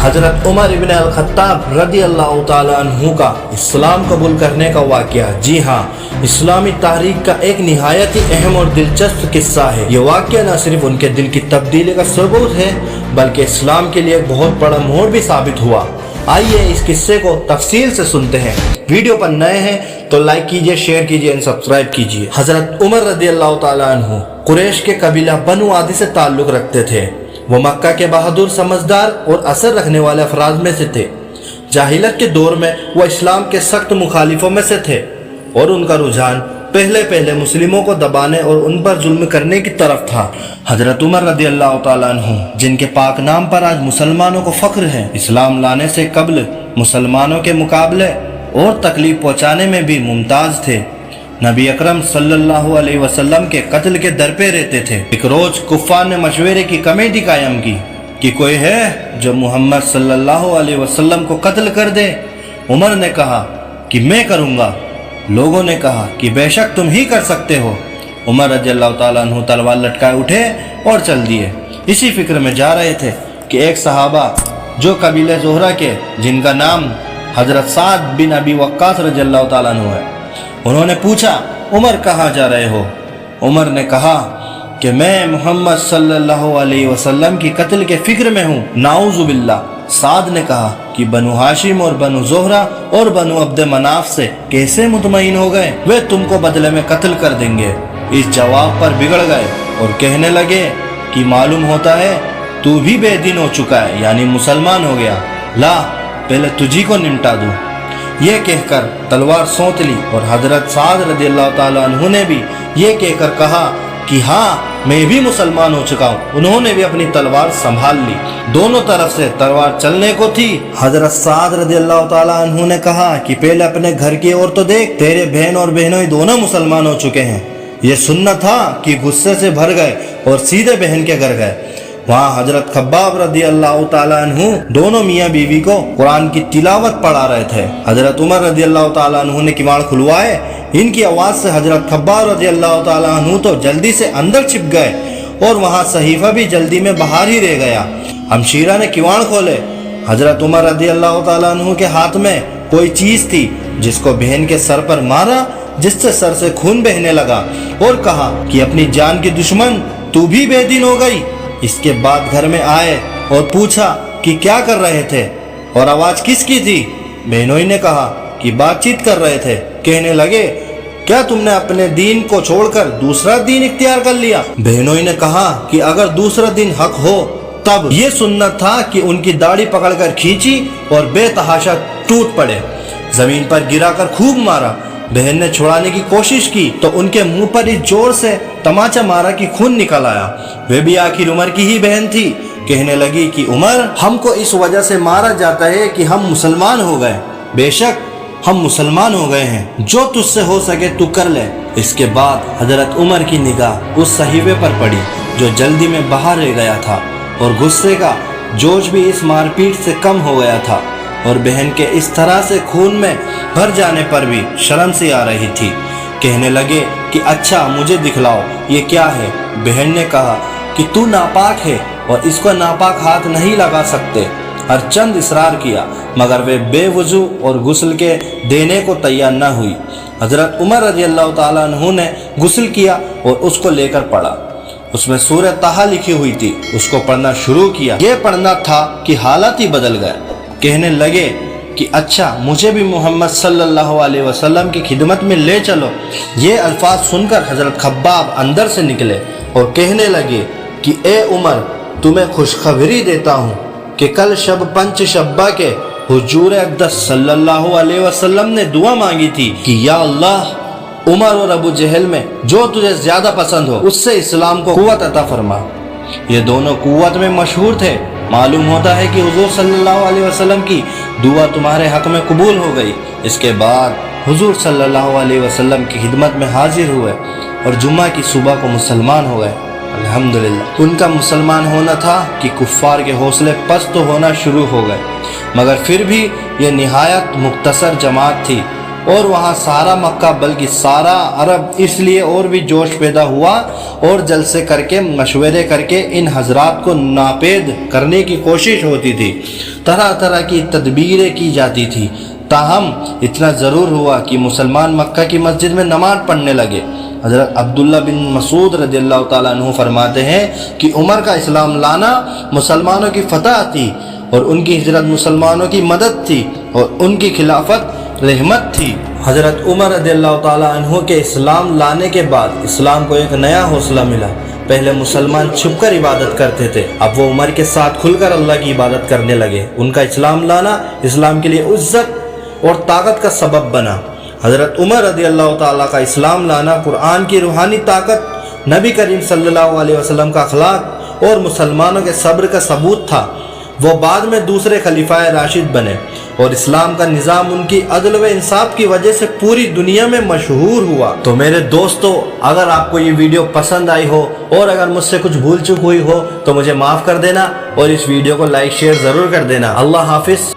हज़रत उमर इब्न अल-खत्ताब रदी अल्लाह ताला अन्हु का इस्लाम कबूल करने का वाक़या। जी हाँ, इस्लामी तारीख का एक निहायत ही अहम और दिलचस्प किस्सा है। ये वाक़या न सिर्फ उनके दिल की तब्दीली का सबूत है बल्कि इस्लाम के लिए एक बहुत बड़ा मोड़ भी साबित हुआ। आइए इस किस्से को तफसील से सुनते हैं। वीडियो पर नए हैं तो लाइक कीजिए, शेयर कीजिए और सब्सक्राइब कीजिए। हज़रत उमर रदी अल्लाह ताला अन्हु कुरैश के कबीला बनु आदि से ताल्लुक़ रखते थे। वो मक्का के बहादुर, समझदार और असर रखने वाले अफराद में से थे। जाहिलियत के दौर में वो इस्लाम के सख्त मुखालिफों में से थे और उनका रुझान पहले मुस्लिमों को दबाने और उन पर जुल्म करने की तरफ था। हजरत उमर रदी अल्लाह ताला अन्हु, जिनके पाक नाम पर आज मुसलमानों को फख्र है, इस्लाम लाने से कब्ल मुसलमानों के मुकाबले और तकलीफ पहुँचाने में भी मुमताज थे। नबी अकरम सल्लल्लाहु अलैहि वसल्लम के कत्ल के दर पे रहते थे। एक रोज कुफ्फार ने मशवरे की कमेटी कायम की कि कोई है जो मोहम्मद सल्लल्लाहु अलैहि वसल्लम को कत्ल कर दे। उमर ने कहा कि मैं करूँगा। लोगों ने कहा कि बेशक तुम ही कर सकते हो। उमर रज़ियल्लाहु ताला अन्हु तलवार लटकाए उठे और चल दिए। इसी फिक्र में जा रहे थे कि एक सहाबा जो कबीले ज़ोहरा के, जिनका नाम हजरत साद बिन अबी वक्कास रज़ियल्लाहु ताला अन्हु है, उन्होंने पूछा, उमर कहाँ जा रहे हो? उमर ने कहा कि मैं मोहम्मद सल्लल्लाहु अलैहि वसल्लम की कत्ल के फिक्र में हूँ। नाऊज़ु बिल्लाह। साद ने कहा कि बनु हाशिम और बनु ज़ोहरा और बनु अब्द मनाफ से कैसे मुतमईन हो गए? वे तुमको बदले में कत्ल कर देंगे। इस जवाब पर बिगड़ गए और कहने लगे कि मालूम होता है तू भी बेदीन हो चुका है, यानी मुसलमान हो गया। ला पहले तुझी को निमटा दूँ। ये कहकर तलवार सौंत ली और हजरत साद रज़ियल्लाहु ताला अन्हु ने भी ये कहकर कहा कि हाँ मैं भी मुसलमान हो चुका हूँ। उन्होंने भी अपनी तलवार संभाल ली। दोनों तरफ से तलवार चलने को थी। हजरत साद रज़ियल्लाहु ताला अन्हु ने कहा कि पहले अपने घर की ओर तो देख, तेरे बहन और बहनोई दोनों मुसलमान हो चुके हैं। ये सुनना था कि गुस्से से भर गए और सीधे बहन के घर गए। वहाँ हजरत खब्बाब रदी अल्लाह ताला अन्हु दोनों मियाँ बीवी को कुरान की तिलावत पढ़ा रहे थे। हजरत उमर रदी अल्लाह ताला अन्हु ने किवाड़ खुलवाए। इनकी आवाज़ से हजरत खब्बाब रदी अल्लाह ताला अन्हु तो जल्दी से अंदर छिप गए और वहाँ सहीफा भी जल्दी में बाहर ही रह गया। हमशीरा ने किवाड़ खोले। हजरत उमर रदी अल्लाह ताला अन्हु के हाथ में कोई चीज़ थी जिसको बहन के सर पर मारा, जिससे सर से खून बहने लगा और कहा कि अपनी जान की दुश्मन तू भी बेदीन हो गई। इसके बाद घर में आए और पूछा कि क्या कर रहे थे और आवाज किसकी थी? बहनोई ने कहा कि बातचीत कर रहे थे। कहने लगे क्या तुमने अपने दीन को छोड़कर दूसरा दीन इख्तियार कर लिया? बहनोई ने कहा कि अगर दूसरा दीन हक हो तब ये सुन्नत था कि उनकी दाढ़ी पकड़कर खींची और बेतहाशा टूट पड़े। जमीन पर गिराकर खूब मारा। बहन ने छुड़ाने की कोशिश की तो उनके मुंह पर इस जोर से तमाचा मारा कि खून निकल आया। वे भी आखिर उमर की ही बहन थी। कहने लगी कि उमर, हमको इस वजह से मारा जाता है कि हम मुसलमान हो गए। बेशक हम मुसलमान हो गए हैं, जो तुझसे हो सके तू कर ले। इसके बाद हजरत उमर की निगाह उस सहीफे पर पड़ी जो जल्दी में बाहर रह गया था और गुस्से का जोश भी इस मारपीट से कम हो गया था और बहन के इस तरह से खून में भर जाने पर भी शर्म सी आ रही थी। कहने लगे कि अच्छा मुझे दिखलाओ ये क्या है? बहन ने कहा कि तू नापाक है और इसको नापाक हाथ नहीं लगा सकते। हर चंद इसरार किया मगर वे बेवजू और गुस्ल के देने को तैयार न हुई। हजरत उमर रज़ियल्लाहु ताला अन्हु ने गुस्ल किया और उसको लेकर पढ़ा। उसमें सूरह ताहा लिखी हुई थी। उसको पढ़ना शुरू किया। ये पढ़ना था कि हालात ही बदल गए। कहने लगे कि अच्छा मुझे भी मोहम्मद सल्लल्लाहु अलैहि वसल्लम की खिदमत में ले चलो। ये अल्फाज सुनकर हजरत खब्बाब अंदर से निकले और कहने लगे कि ए उमर, तुम्हें खुशखबरी देता हूँ कि कल शब पंच शब्बा के हुजूर अक़दस सल्लल्लाहु अलैहि वसल्लम ने दुआ मांगी थी कि या अल्लाह, उमर और अबू जहल में जो तुझे ज्यादा पसंद हो उससे इस्लाम को कुव्वत अता फरमा। ये दोनों कुव्वत में मशहूर थे। मालूम होता है कि हुजूर सल्लल्लाहु अलैहि वसल्लम की दुआ तुम्हारे हक में कबूल हो गई। इसके बाद हुजूर सल्लल्लाहु अलैहि वसल्लम की खिदमत में हाजिर हुए और जुम्मा की सुबह को मुसलमान हो गए। अल्हम्दुलिल्लाह। उनका मुसलमान होना था कि कुफ्फार के हौसले पस्त होना शुरू हो गए, मगर फिर भी ये निहायत मुख्तसर जमात थी اور وہاں سارا مکہ بلکہ سارا عرب اس لیے اور بھی جوش پیدا ہوا اور جلسے کر کے مشورے کر کے ان حضرات کو ناپید کرنے کی کوشش ہوتی تھی، طرح طرح کی تدبیریں کی جاتی تھی۔ تاہم اتنا ضرور ہوا کہ مسلمان مکہ کی مسجد میں نماز پڑھنے لگے۔ حضرت عبداللہ بن مسعود رضی اللہ تعالیٰ عنہ فرماتے ہیں کہ عمر کا اسلام لانا مسلمانوں کی فتح تھی، اور ان کی ہجرت مسلمانوں کی مدد تھی، اور ان کی خلافت رحمت تھی۔ حضرت عمر رضی اللہ تعالیٰ عنہ کے اسلام لانے کے بعد اسلام کو ایک نیا حوصلہ ملا۔ پہلے مسلمان چھپ کر عبادت کرتے تھے، اب وہ عمر کے ساتھ کھل کر اللہ کی عبادت کرنے لگے۔ ان کا اسلام لانا اسلام کے لیے عزت اور طاقت کا سبب بنا۔ حضرت عمر رضی اللہ تعالیٰ کا اسلام لانا قرآن کی روحانی طاقت، نبی کریم صلی اللہ علیہ وسلم کا اخلاق اور مسلمانوں کے صبر کا ثبوت تھا۔ وہ بعد میں دوسرے خلیفہ راشد بنے، اور اسلام کا نظام ان کی عدل و انصاف کی وجہ سے پوری دنیا میں مشہور ہوا۔ تو میرے دوستو، اگر آپ کو یہ ویڈیو پسند آئی ہو اور اگر مجھ سے کچھ بھول چک ہوئی ہو تو مجھے معاف کر دینا، اور اس ویڈیو کو لائک شیئر ضرور کر دینا۔ اللہ حافظ۔